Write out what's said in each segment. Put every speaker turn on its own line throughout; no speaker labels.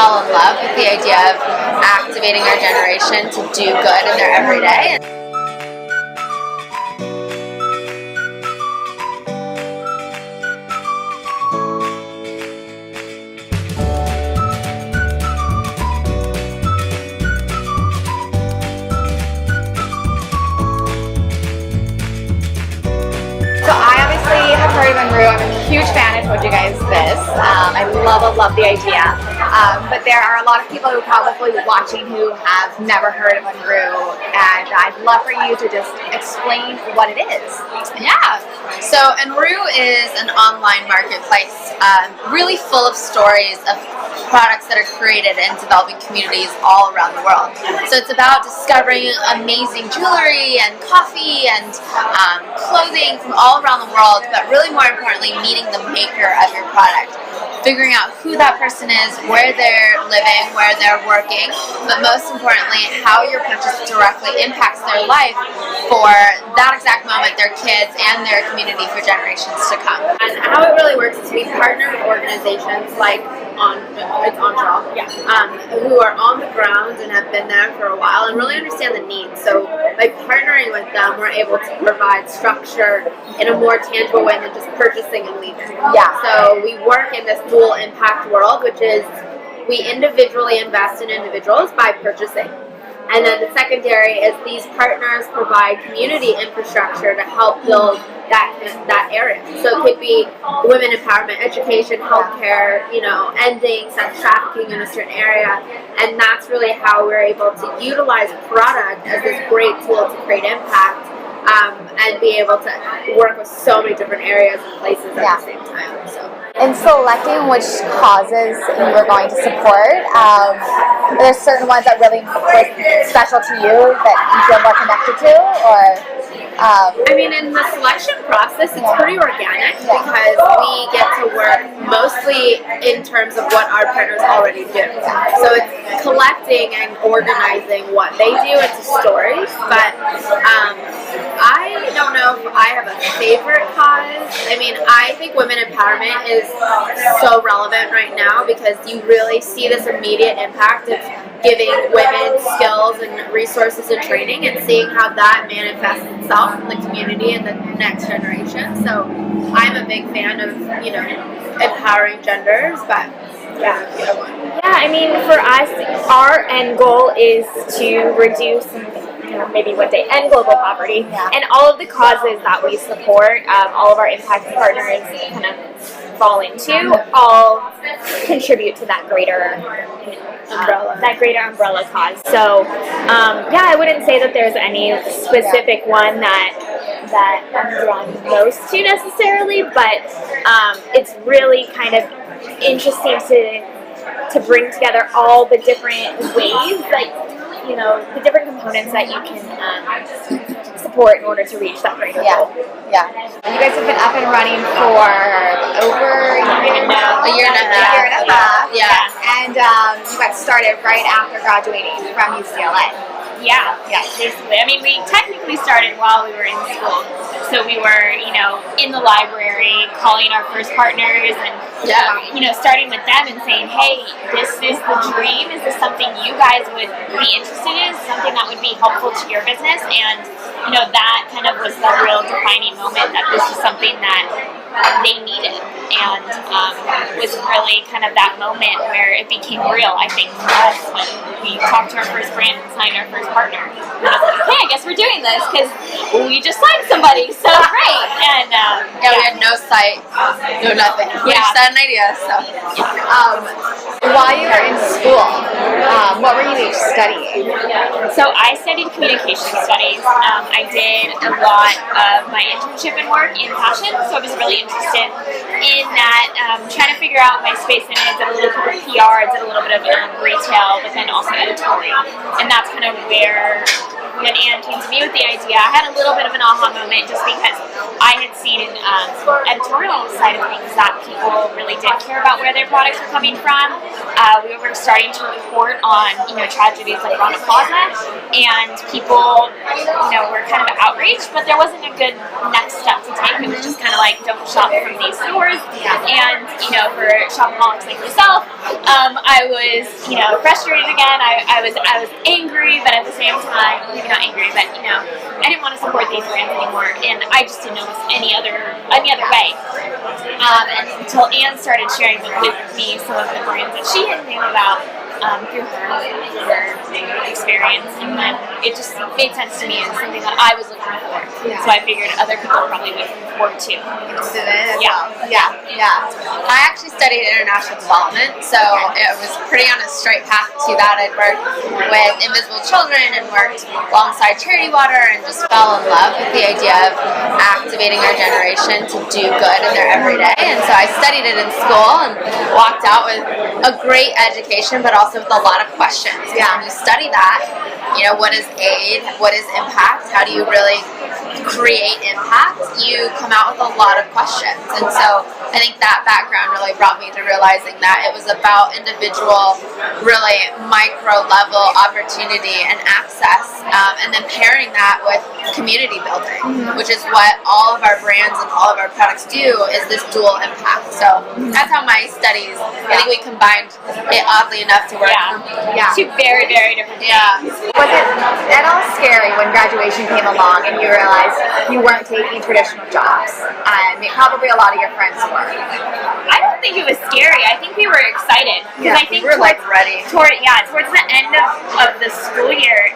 fell in love with the idea of activating our generation to do good in their everyday.
So I obviously have heard of Enrou. I'm a huge fan. I told you guys this. I love the idea. But there are a lot of people who probably watching who have never heard of Enrou, and I'd love for you to just explain what it is.
Yeah. So Enrou is an online marketplace, really full of stories of products that are created in developing communities all around the world. So it's about discovering amazing jewelry and coffee and clothing from all around the world, but really more importantly, meeting the maker of your product. Figuring out who that person is, where they're living, where they're working, but most importantly, how your purchase directly impacts their life for that exact moment, their kids, and their community for generations to come.
And how it really works is we partner with organizations like Enrou, who are on the ground and have been there for a while and really understand the needs. So by partnering with them, we're able to provide structure in a more tangible way than just purchasing and leaving.
Yeah.
So we work in this dual impact world, which is we individually invest in individuals by purchasing. And then the secondary is these partners provide community infrastructure to help build that area. So it could be women empowerment, education, healthcare, ending sex trafficking in a certain area. And that's really how we're able to utilize product as this great tool to create impact and be able to work with so many different areas and places at the same time. So.
In selecting which causes you were going to support, are there certain ones that really were special to you that you feel more connected to, or?
In the selection process, it's pretty organic because we get to work mostly in terms of what our partners already do. So it's collecting and organizing what they do into stories, but I don't know if I have a favorite cause. I think women empowerment is so relevant right now because you really see this immediate impact of giving women skills and resources and training and seeing how that manifests itself in the community and the next generation. So I'm a big fan of, empowering genders, but yeah,
for us, our end goal is to reduce maybe one day end global poverty, and all of the causes that we support, all of our impact partners kind of fall into, all contribute to that great umbrella cause. So I wouldn't say that there's any specific one that I'm drawn most to necessarily, but it's really kind of interesting to bring together all the different ways, the different components that you can support in order to reach that greater goal.
Yeah. You guys have been up and running for over
a year and a half.
Yeah. And you got started right after graduating from UCLA.
Yeah, basically. We technically started while we were in school. So we were, in the library, calling our first partners and, starting with them and saying, hey, this is the dream. Is this something you guys would be interested in? Something that would be helpful to your business? And, that kind of was the real defining moment that this is something that they needed. And was really kind of that moment where it became real, I think, for us when we talked to our first brand and signed our first partner. And I was like, okay, I guess we're doing this because we just signed somebody, so great. And
we had no site, no nothing. We just had an idea, so.
While you were in school, what were you each studying?
So I studied communication studies. I did a lot of my internship and work in fashion, so I was really interested in that, trying to figure out my space in it. I did a little bit of PR, I did a little bit of retail, but then also editorial. And that's kind of where when Ann came to me with the idea, I had a little bit of an aha moment just because I had seen in the editorial side of things that people really did care about where their products were coming from. We were starting to report on, tragedies like Rana Plaza, and people, were kind of outraged, but there wasn't a good next step to take. It was just kind of like, don't shop from these stores. And, for shopaholics like yourself, I was, frustrated again. I was angry, but at the same time, maybe not angry, but I didn't want to support these brands anymore, and I just didn't know any other way. And until Ann started sharing with me some of the brands that she had knew about through her experience, and then it just made sense to me and something that I was looking for. So I figured other people probably would work too.
Interested in it as well. Yeah. I actually studied international development, so it was pretty on a straight path to that. I'd worked with invisible children and worked alongside Charity Water and just fell in love with the idea of activating our generation to do good in their everyday. And so I studied it in school and walked out with a great education, but also with a lot of questions. Yeah. When you study that, what is aid? What is impact? How do you really create impact? You come out with a lot of questions. And so I think that background really brought me to realizing that it was about individual, really micro level opportunity and access, and then pairing that with community building, which is what all of our brands and all of our products do, is this dual impact. So that's how my studies, I think we combined it oddly enough to work.
Two very, very different things.
Was it at all scary when graduation came along and you realized you weren't taking traditional jobs? Probably a lot of your friends were.
I don't think it was scary. I think we were excited. Because I think
we were ready.
Towards the end of the school year,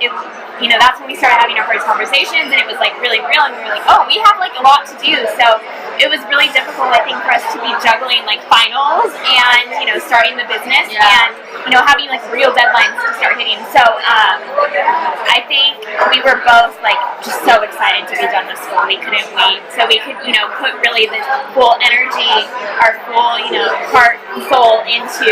that's when we started having our first conversations, and it was like really real, and we were like, oh, we have like a lot to do. So it was really difficult, I think, for us to be juggling like finals and starting the business and having like real deadlines to start hitting. So I think we were both like just so excited to be done with school. We couldn't wait, so we could put really the full energy, our full heart and soul into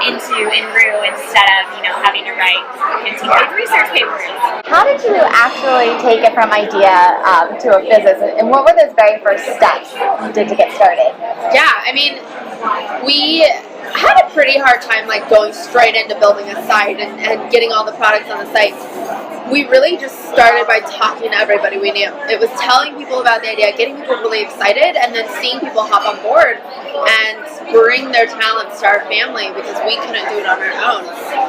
Enrou instead of having to write 15-page research papers.
How did you actually take it from idea to a business, and what were those very first steps you did to get started?
Yeah, I mean, we had a pretty hard time like going straight into building a site and getting all the products on the site. We really just started by talking to everybody we knew. It was telling people about the idea, getting people really excited, and then seeing people hop on board and bring their talents to our family, because we couldn't do it on our own.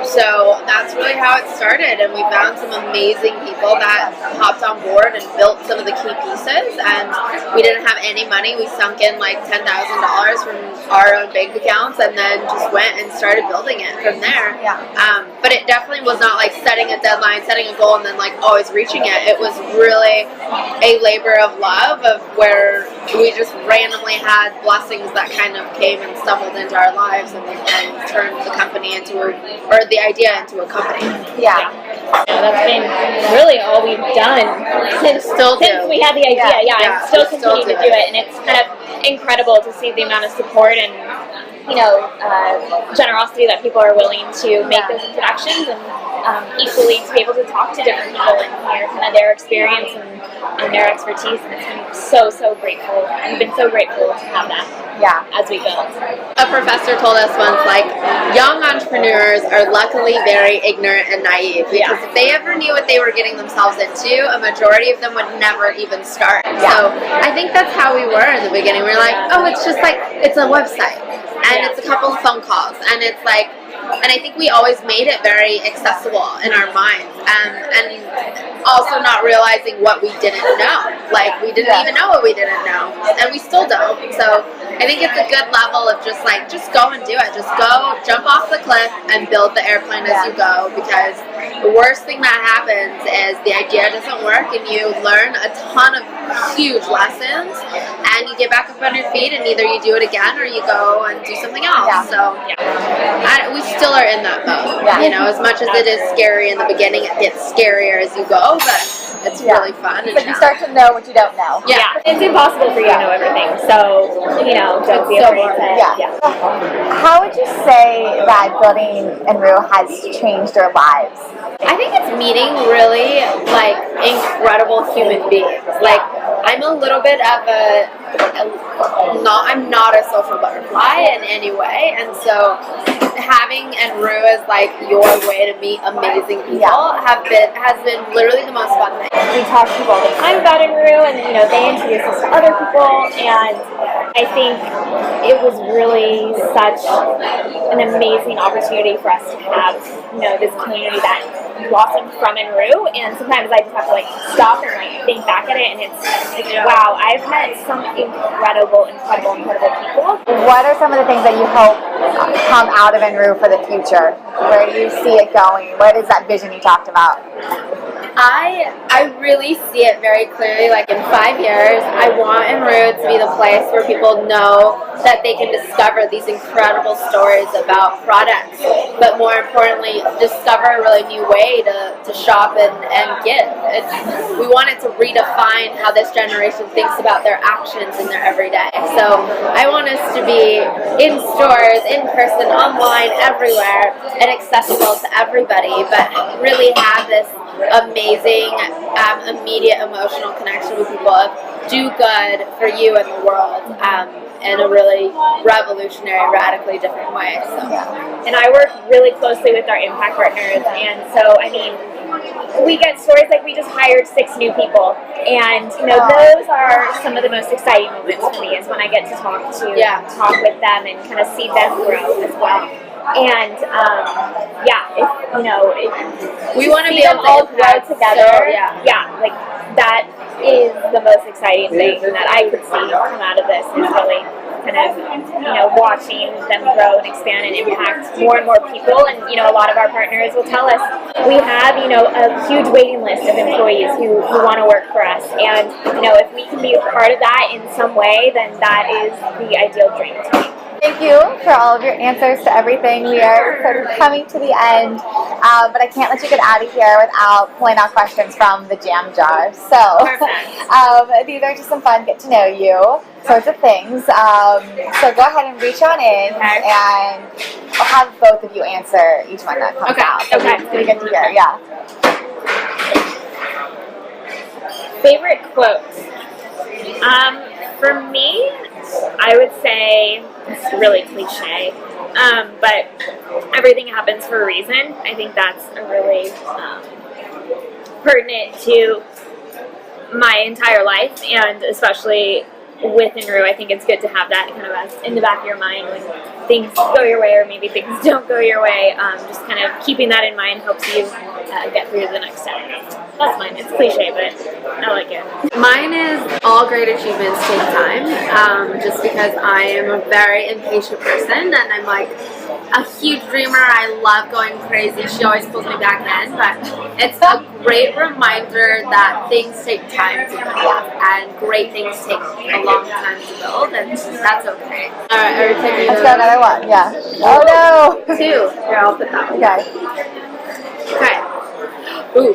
So that's really how it started, and we found some amazing people that hopped on board and built some of the key pieces, and we didn't have any money. We sunk in like $10,000 from our own bank accounts and then just went and started building it from there. But it definitely was not like setting a deadline, setting a goal, and then like always reaching it. It was really a labor of love, of where we just randomly had blessings that kind of came and stumbled into our lives and turned the company or the idea into a company.
That's been really all we've done since we had the idea. And still continue to do it, and it's kind of incredible to see the amount of support and generosity that people are willing to make those introductions, and equally to be able to talk to different people and hear kind of their experience and their expertise, and it's been so grateful. We've been so grateful to have that as we build.
A professor told us once, like, young entrepreneurs are luckily very ignorant and naive, because if they ever knew what they were getting themselves into, a majority of them would never even start. So I think that's how we were in the beginning. We were like, oh, it's just like, it's a website, and it's a couple of phone calls, and it's like, and I think we always made it very accessible in our minds, and also not realizing what we didn't know. Like, we didn't even know what we didn't know, and we still don't. So I think it's a good level of just go and do it. Just go, jump off the cliff and build the airplane as you go, because the worst thing that happens is the idea doesn't work and you learn a ton of huge lessons, and you get back up on your feet, and either you do it again or you go and do something else. So we still are in that mode. As much as it is scary in the beginning, it gets scarier as you go, but it's really fun.
But you start to know what you don't know.
It's impossible for you to know everything, so don't be afraid to.
How would you say that building Enrou has changed your lives?
I think it's meeting really like incredible human beings. Like, I'm a little bit of I'm not a social butterfly in any way, and so having Enrou as like your way to meet amazing people has been literally the most fun thing.
We talk to people all the time about Enrou, and they introduce us to other people, and I think it was really such an amazing opportunity for us to have, this community that blossomed from Enrou, and sometimes I just have to stop and think back at it, and it's wow, I've met some incredible people.
What are some of the things that you hope come out of Enrou for the future? Where do you see it going? What is that vision you talked about?
I really see it very clearly. Like in 5 years, I want Enrou to be the place where people know that they can discover these incredible stories about products, but more importantly, discover a really new way to shop and give. We want it to redefine how this generation thinks about their actions in their everyday. So I want us to be in stores, in person, online, everywhere, and accessible to everybody, but really have this amazing, immediate emotional connection with people of do good for you and the world in a really revolutionary, radically different way. So.
And I work really closely with our impact partners, and so we get stories like we just hired 6 new people, and those are some of the most exciting moments for me, is when I get to talk with them and kind of see them grow as well. And
we want to be
them
able
all
to
grow together.
So,
that is the most exciting thing that I could see come out of this, is really kind of watching them grow and expand and impact more and more people. And a lot of our partners will tell us we have a huge waiting list of employees who want to work for us, and if we can be a part of that in some way, then that is the ideal dream to me.
Thank you for all of your answers to everything. We are sort of coming to the end, but I can't let you get out of here without pulling out questions from the jam jar. So these are just some fun get to know you sorts of things. So go ahead and reach on in, and I'll have both of you answer each one that comes out. So it's pretty good to hear. Yeah.
Favorite quote? For me, I would say, it's really cliche, but everything happens for a reason. I think that's a really pertinent to my entire life, and especially with Enrou, I think it's good to have that kind of as in the back of your mind when things go your way or maybe things don't go your way. Just kind of keeping that in mind helps you get through to the next step. That's mine. It's cliche, but I like it.
Mine is all great achievements take time, just because I am a very impatient person, and I'm like a huge dreamer. I love going crazy. She always pulls me back in, but it's a great reminder that things take time to build, and great things take a long time to build, and that's okay. All right, are we taking
Let's go another one. Yeah. Oh no.
2. Here, I'll put that one.
Okay.
Okay. Ooh.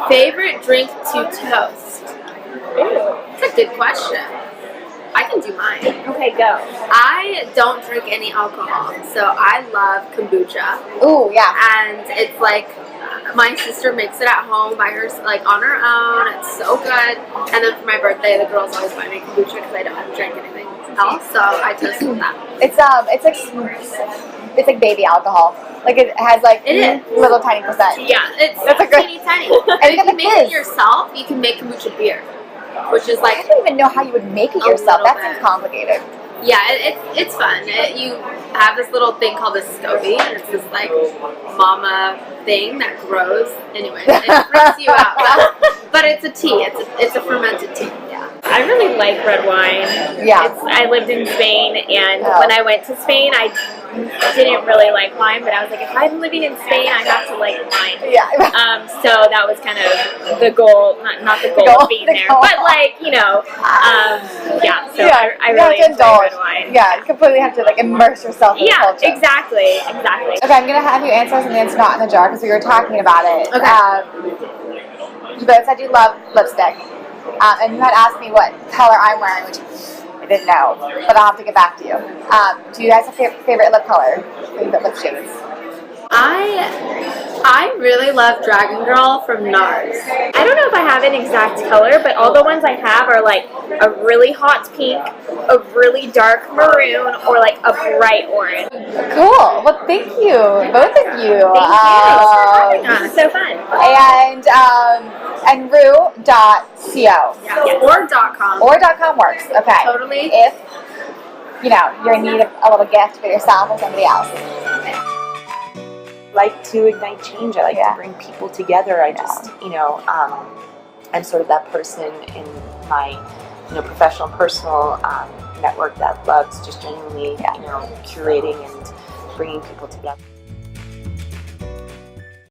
Favorite drink to toast? That's a good question. I can do mine.
Okay, go.
I don't drink any alcohol, so I love kombucha.
Ooh, yeah.
And it's like my sister makes it at home by her, like on her own. It's so good. And then for my birthday, the girls always buy me kombucha because I don't drink anything else, so I toast with that.
It's like baby alcohol. Like it has like little tiny percent.
Yeah, it's teeny tiny. And you can make it yourself. You can make kombucha beer, which is like
I don't even know how you would make it yourself. That seems complicated.
Yeah, it's fun. You have this little thing called a SCOBY, and it's this like mama thing that grows. Anyway, it freaks you out, but it's a tea. It's a fermented tea. Yeah.
I really like red wine.
Yeah.
I lived in Spain, and when I went to Spain, I didn't really like wine, but I was like, if I'm living in Spain, I have to like wine.
Yeah.
So that was kind of the goal, not the goal of being there, but like, yeah, so I really enjoy red wine.
Yeah, you completely have to like immerse yourself in the culture.
Exactly.
Okay, I'm going to have you answer something that's not in the jar because we were talking about it.
Okay.
You both said you love lipstick. And you had asked me what color I'm wearing, which I didn't know, but I'll have to get back to you. Do you guys have favorite lip color? Favorite lip shades?
I really love Dragon Girl from NARS.
I don't know if I have an exact color, but all the ones I have are like a really hot pink, a really dark maroon, or like a bright orange.
Cool. Well, thank you, both of you.
Thank you. So fun.
And Enrou.co.
Yeah. Or .com.
Or .com works. Okay.
Totally.
If you know, you're in need of a little gift for yourself or somebody else.
I like to ignite change. I like to bring people together. I just, you know, I'm sort of that person in my, you know, professional and personal network that loves just genuinely, you know, curating and bringing people together.